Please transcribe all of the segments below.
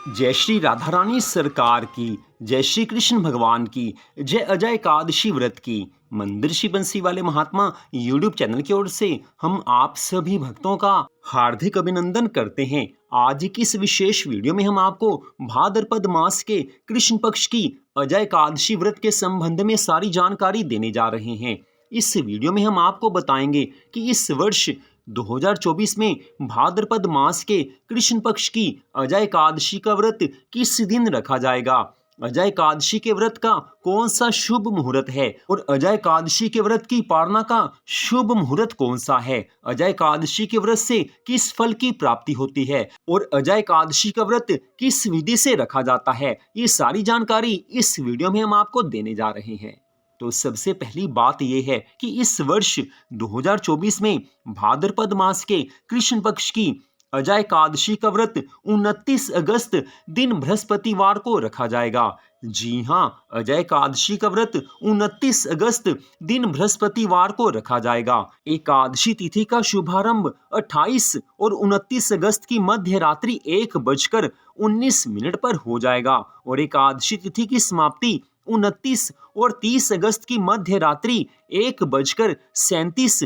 जय श्री राधा रानी सरकार की, जय श्री कृष्ण भगवान की, जय अजय एकादशी व्रत की। मंदिर श्री बंसी वाले महात्मा यूट्यूब चैनल की ओर से हम आप सभी भक्तों का हार्दिक अभिनंदन करते हैं। आज की इस विशेष वीडियो में हम आपको भाद्रपद मास के कृष्ण पक्ष की अजय एकादशी व्रत के संबंध में सारी जानकारी देने जा रहे हैं। इस वीडियो में हम आपको बताएंगे कि इस वर्ष 2024 में भाद्रपद मास के कृष्ण पक्ष की अजय एकादशी का व्रत किस दिन रखा जाएगा, अजय एकादशी के व्रत का कौन सा शुभ मुहूर्त है और अजय एकादशी के व्रत की पालना का शुभ मुहूर्त कौन सा है, अजय एकादशी के व्रत से किस फल की प्राप्ति होती है और अजय एकादशी का व्रत किस विधि से रखा जाता है, ये सारी जानकारी इस वीडियो में हम आपको देने जा रहे हैं। तो सबसे पहली बात यह है कि इस वर्ष 2024 में भाद्रपद मास के कृष्ण पक्ष की अजय एकादशी का व्रत 29 अगस्त दिन बृहस्पतिवार को रखा जाएगा। जी हाँ, अजय एकादशी का व्रत 29 अगस्त दिन बृहस्पतिवार को रखा जाएगा। एकादशी तिथि का शुभारंभ 28 और 29 अगस्त की मध्य रात्रि 1:19 पर हो जाएगा और एकादशी तिथि की समाप्ति 29 और 30 अगस्त की मध्य रात्रि 1:37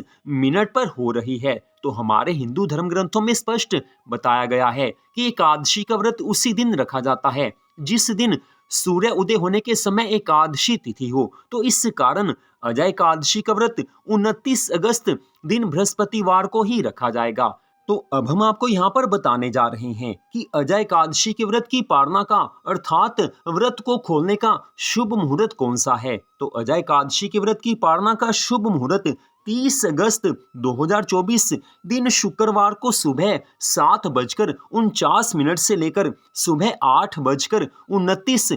पर हो रही है। तो हमारे हिंदू धर्म ग्रंथों में स्पष्ट बताया गया है कि एकादशी का व्रत उसी दिन रखा जाता है जिस दिन सूर्य उदय होने के समय एकादशी तिथि हो। तो इस कारण अजय एकादशी का व्रत 29 अगस्त दिन बृहस्पतिवार को ही रखा जाएगा। तो अब हम आपको यहाँ पर बताने जा रहे हैं कि अजय एकादशी के व्रत की पालना का अर्थात व्रत को खोलने का शुभ मुहूर्त कौन सा है। तो अजय एकादशी के व्रत की पालना का शुभ मुहूर्त 30 अगस्त 2024 दिन शुक्रवार को सुबह 7:49 से लेकर सुबह 8:29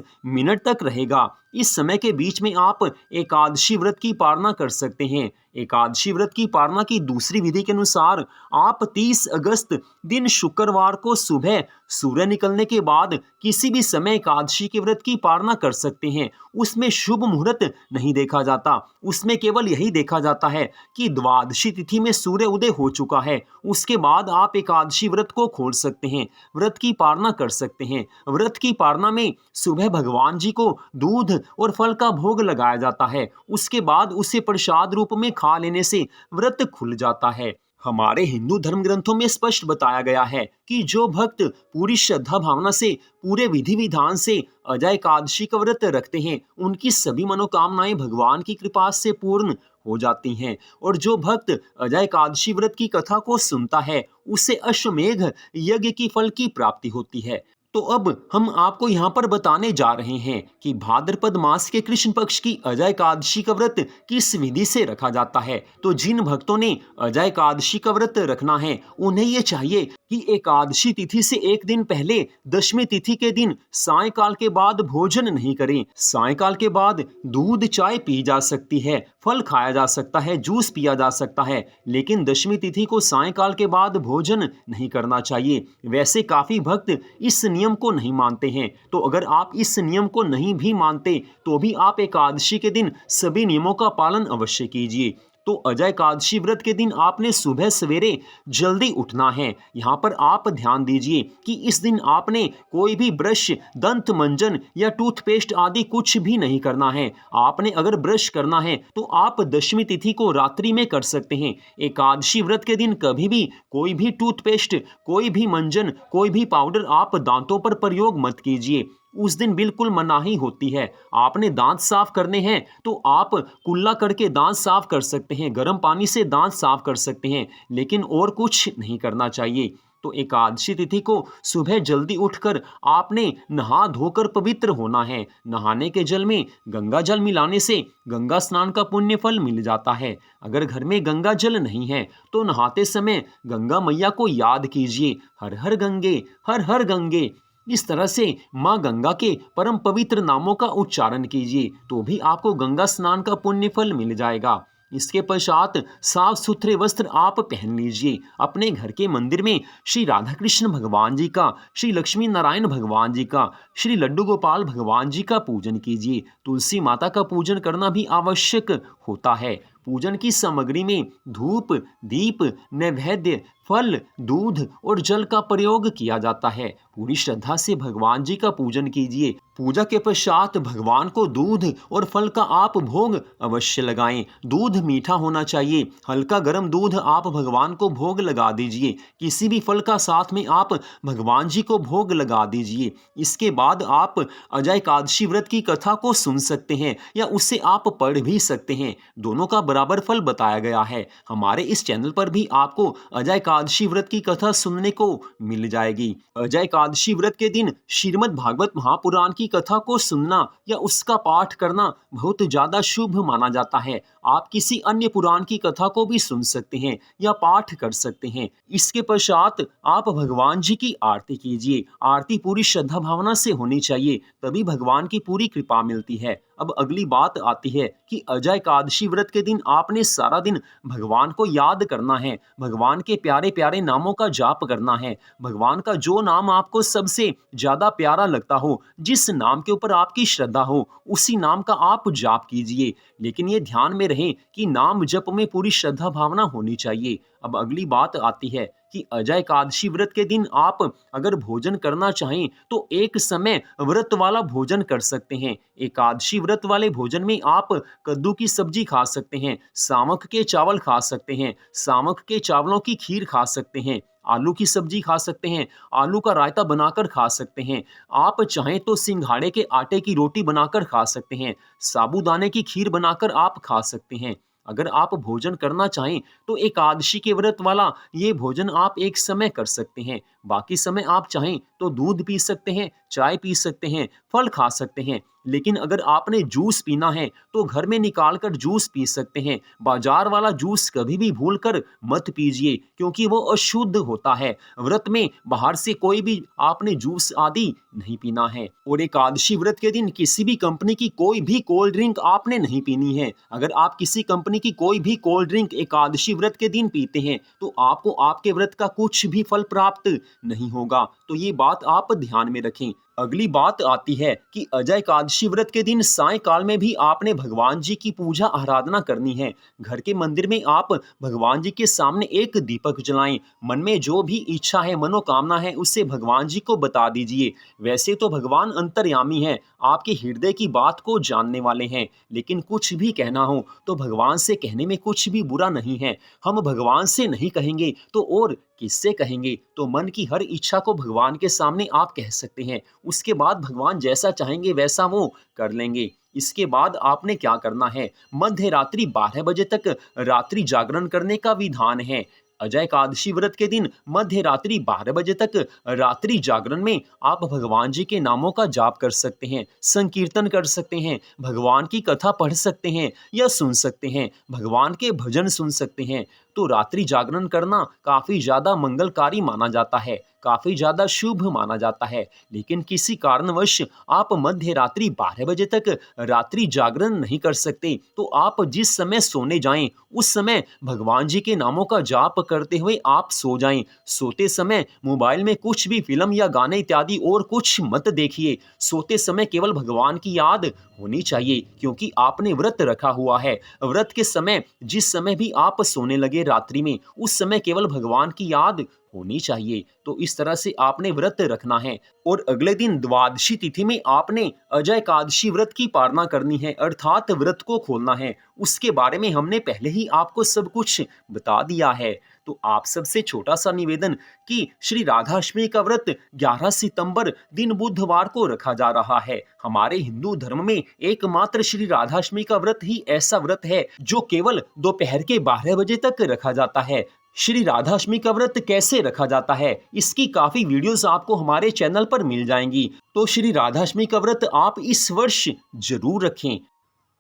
तक रहेगा। इस समय के बीच में आप एकादशी व्रत की पालना कर सकते हैं। एकादशी व्रत की पालना की दूसरी विधि के अनुसार आप 30 अगस्त दिन शुक्रवार को सुबह सूर्य निकलने के बाद किसी भी समय एकादशी के व्रत की पालना कर सकते हैं। उसमें शुभ मुहूर्त नहीं देखा जाता, उसमें केवल यही देखा जाता है कि द्वादशी तिथि में सूर्य उदय हो चुका है, उसके बाद आप एकादशी व्रत को खोल सकते हैं, व्रत की पालना कर सकते हैं। व्रत की पालना में सुबह भगवान जी को दूध और फल का भोग लगाया जाता है, उसके बाद उसे प्रसाद रूप में खा लेने से व्रत खुल जाता है। हमारे हिंदू धर्म ग्रंथों में स्पष्ट बताया गया है कि जो भक्त पूरी श्रद्धा भावना से पूरे विधि विधान से अजय एकादशी का व्रत रखते हैं उनकी सभी मनोकामनाएं भगवान की कृपा से पूर्ण हो जाती हैं और जो भक्त अजय एकादशी व्रत की कथा को सुनता है उसे अश्वमेघ यज्ञ की फल की प्राप्ति होती है। तो अब हम आपको यहाँ पर बताने जा रहे हैं कि भाद्रपद मास के कृष्ण पक्ष की अजय एकादशी का व्रत किस विधि से रखा जाता है। तो जिन भक्तों ने अजय एकादशी का व्रत रखना है उन्हें ये चाहिए कि एकादशी तिथि से एक दिन पहले दशमी तिथि के दिन सायंकाल के बाद भोजन नहीं करें। सायंकाल के बाद दूध चाय पी जा सकती है, फल खाया जा सकता है, जूस पिया जा सकता है, लेकिन दशमी तिथि को सायंकाल के बाद भोजन नहीं करना चाहिए। वैसे काफी भक्त इस नियम को नहीं मानते हैं, तो अगर आप इस नियम को नहीं भी मानते तो भी आप एकादशी के दिन सभी नियमों का पालन अवश्य कीजिए। तो अजय एकादशी व्रत के दिन आपने सुबह सवेरे जल्दी उठना है। यहाँ पर आप ध्यान दीजिए कि इस दिन आपने कोई भी ब्रश, दंत मंजन या टूथपेस्ट आदि कुछ भी नहीं करना है। आपने अगर ब्रश करना है तो आप दशमी तिथि को रात्रि में कर सकते हैं। एकादशी व्रत के दिन कभी भी कोई भी टूथपेस्ट, कोई भी मंजन, कोई भी पाउडर आप दांतों पर प्रयोग मत कीजिए। उस दिन बिल्कुल मनाही होती है। आपने दांत साफ करने हैं तो आप कुल्ला करके दांत साफ कर सकते हैं, गर्म पानी से दांत साफ कर सकते हैं, लेकिन और कुछ नहीं करना चाहिए। तो एकादशी तिथि को सुबह जल्दी उठकर आपने नहा धोकर पवित्र होना है। नहाने के जल में गंगा जल मिलाने से गंगा स्नान का पुण्य फल मिल जाता है। अगर घर में गंगा जल नहीं है तो नहाते समय गंगा मैया को याद कीजिए, हर हर गंगे, हर हर गंगे। इस तरह से माँ गंगा के परम पवित्र नामों का उच्चारण कीजिए तो भी आपको गंगा स्नान का पुण्य फल मिल जाएगा। इसके पश्चात साफ सुथरे वस्त्र आप पहन लीजिए। अपने घर के मंदिर में श्री राधा कृष्ण भगवान जी का, श्री लक्ष्मी नारायण भगवान जी का, श्री लड्डू गोपाल भगवान जी का पूजन कीजिए। तुलसी माता का पूजन करना भी आवश्यक होता है। पूजन की सामग्री में धूप, दीप, नैवेद्य, फल, दूध और जल का प्रयोग किया जाता है। पूरी श्रद्धा से भगवान जी का पूजन कीजिए। पूजा के पश्चात भगवान को दूध और फल का आप भोग अवश्य लगाएं। दूध मीठा होना चाहिए। हल्का गर्म दूध आप भगवान को भोग लगा दीजिए। किसी भी फल का साथ में आप भगवान जी को भोग लगा दीजिए। इसके बाद आप अजय एकादशी व्रत की कथा को सुन सकते हैं या उसे आप पढ़ भी सकते हैं। दोनों का बराबर फल बताया गया है। हमारे इस चैनल पर भी आपको अजय एकादशी व्रत की कथा सुनने को मिल जाएगी। अजय एकादशी व्रत के दिन श्रीमद् भागवत महापुराण की कथा को सुनना या उसका पाठ करना बहुत ज्यादा शुभ माना जाता है। आप किसी अन्य पुराण की कथा को भी सुन सकते हैं या पाठ कर सकते हैं। इसके पश्चात आप भगवान जी की आरती कीजिए। आरती पूरी श्रद्धा भावना से होनी चाहिए, तभी भगवान की पूरी कृपा मिलती है। अब अगली बात आती है कि अजय एकादशी व्रत के दिन आपने सारा दिन भगवान को याद करना है। भगवान के प्यारे प्यारे नामों का जाप करना है। भगवान का जो नाम आपको सबसे ज्यादा प्यारा लगता हो, जिस नाम के ऊपर आपकी श्रद्धा हो, उसी नाम का आप जाप कीजिए। लेकिन ये ध्यान में रहे कि नाम जप में पूरी श्रद्धा भावना होनी चाहिए। अब अगली बात आती है कि अजय एकादशी व्रत के दिन आप अगर भोजन करना चाहें तो एक समय व्रत वाला भोजन कर सकते हैं। एकादशी व्रत वाले भोजन में आप कद्दू की सब्जी खा सकते हैं, सामक के चावल खा सकते हैं, सामक के चावलों की खीर खा सकते हैं, आलू की सब्जी खा सकते हैं, आलू का रायता बनाकर खा सकते हैं। आप चाहें तो सिंघाड़े के आटे की रोटी बनाकर खा सकते हैं, साबूदाने की खीर बनाकर आप खा सकते हैं। अगर आप भोजन करना चाहें तो एकादशी के व्रत वाला ये भोजन आप एक समय कर सकते हैं। बाकी समय आप चाहें तो दूध पी सकते हैं, चाय पी सकते हैं, फल खा सकते हैं। लेकिन अगर आपने जूस पीना है तो घर में निकाल कर जूस पी सकते हैं। बाजार वाला जूस कभी भी भूल कर मत पीजिए, क्योंकि वो अशुद्ध होता है। व्रत में बाहर से कोई भी आपने जूस आदि नहीं पीना है। और एकादशी व्रत के दिन किसी भी कंपनी की कोई भी कोल्ड ड्रिंक आपने नहीं पीनी है। अगर आप किसी कंपनी की कोई भी कोल्ड ड्रिंक एकादशी व्रत के दिन पीते हैं तो आपको आपके व्रत का कुछ भी फल प्राप्त नहीं होगा। तो ये बात आप ध्यान में रखें। अगली बात आती है कि अजय एकादशी व्रत के दिन सायंकाल में भी आपने भगवान जी की पूजा आराधना करनी है। घर के मंदिर में आप भगवान जी के सामने एक दीपक जलाएं। मन में जो भी इच्छा है, मनोकामना है, उसे भगवान जी को बता दीजिए। वैसे तो भगवान अंतर्यामी है, आपके हृदय की बात को जानने वाले हैं, लेकिन कुछ भी कहना हो तो भगवान से कहने में कुछ भी बुरा नहीं है। हम भगवान से नहीं कहेंगे तो और किससे कहेंगे? तो मन की हर इच्छा को भगवान के सामने आप कह सकते हैं। उसके बाद भगवान जैसा चाहेंगे वैसा वो कर लेंगे। इसके बाद आपने क्या करना है? मध्य रात्रि 12 बजे तक रात्रि जागरण करने का विधान है। अजय एकादशी व्रत के दिन मध्य रात्रि 12 बजे तक रात्रि जागरण में आप भगवान जी के नामों का जाप कर सकते हैं, संकीर्तन कर सकते हैं, भगवान की कथा पढ़ सकते हैं या सुन सकते हैं, भगवान के भजन सुन सकते हैं। तो रात्रि जागरण करना काफी ज्यादा मंगलकारी माना जाता है, काफी ज्यादा शुभ माना जाता है। लेकिन किसी कारणवश आप मध्य रात्रि 12 बजे तक रात्रि जागरण नहीं कर सकते तो आप जिस समय सोने जाएं उस समय भगवान जी के नामों का जाप करते हुए आप सो जाएं। सोते समय मोबाइल में कुछ भी फिल्म या गाने इत्यादि और कुछ मत देखिए। सोते समय केवल भगवान की याद होनी चाहिए, क्योंकि आपने व्रत रखा हुआ है। व्रत के समय जिस समय भी आप सोने लगे रात्रि में, उस समय केवल भगवान की याद होनी चाहिए। तो इस तरह से आपने व्रत रखना है। और अगले दिन द्वादशी तिथि में आपने अजय एकादशी व्रत की पालना करनी है, अर्थात व्रत को खोलना है। उसके बारे में हमने पहले ही आपको सब कुछ बता दिया है। तो आप सबसे छोटा सा निवेदन कि श्री राधाष्टमी का व्रत 11 सितंबर दिन बुधवार को रखा जा रहा है। हमारे हिंदू धर्म में एकमात्र श्री राधाष्टमी का व्रत ही ऐसा व्रत है जो केवल दोपहर के 12 बजे तक रखा जाता है। श्री राधाष्टमी का व्रत कैसे रखा जाता है, इसकी काफी वीडियोस आपको हमारे चैनल पर मिल जाएंगी। तो श्री राधाष्टमी का व्रत आप इस वर्ष जरूर रखें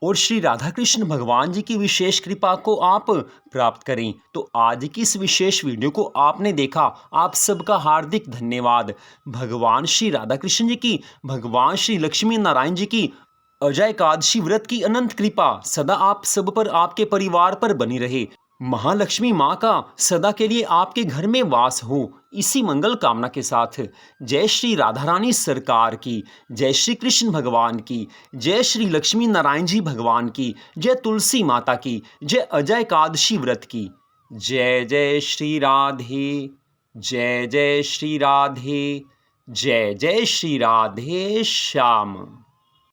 और श्री राधा कृष्ण भगवान जी की विशेष कृपा को आप प्राप्त करें। तो आज की इस विशेष वीडियो को आपने देखा, आप सबका हार्दिक धन्यवाद। भगवान श्री राधा कृष्ण जी की, भगवान श्री लक्ष्मी नारायण जी की अजय एकादशी व्रत की अनंत कृपा सदा आप सब पर, आपके परिवार पर बनी रहे। महालक्ष्मी माँ का सदा के लिए आपके घर में वास हो, इसी मंगल कामना के साथ जय श्री राधा रानी सरकार की, जय श्री कृष्ण भगवान की, जय श्री लक्ष्मी नारायण जी भगवान की, जय तुलसी माता की, जय अजय एकादशी व्रत की। जय जय श्री राधे, जय जय श्री राधे, जय जय श्री राधे श्याम।